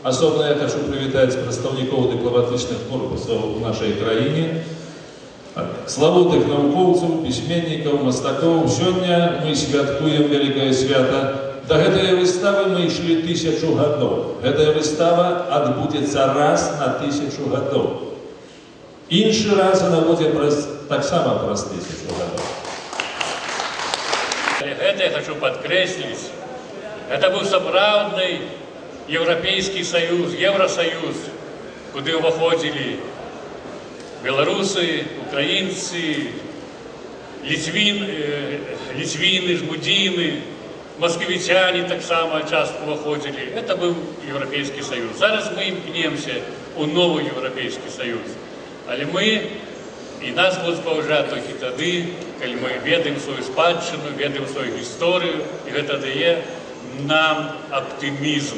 Асобна я хочу прывітаць прадстаўнікоў дыпламатычных корпусаў у нашай краіне, славутых навукоўцаў, пісьменнікаў, мастакоў. Сёння мы святкуем вялікае свята. Да гэтай выставы мы ішлі 1000 гадоў. Гэтая выстава адбудзецца раз на 1000 гадоў. Іншы раз она будзе таксама праз 1000 гадоў. Гэта я хочу падкрэсліць. Гэта быў сапраўдны Еўрапейскі саюз, Еўрасаюз, куды ўваходзілі беларусы, украінцы, ліцвіны, жмудзіны, масквіцяне таксама частку ўваходзілі. Гэта быў Еўрапейскі саюз. Зараз мы імкнемся ў новы Еўрапейскі саюз. Але мы, і нас будуць паважаць толькі тады, калі мы ведаем сваю спадчыну, ведаем сваю гісторыю, і гэта дае нам аптымізм.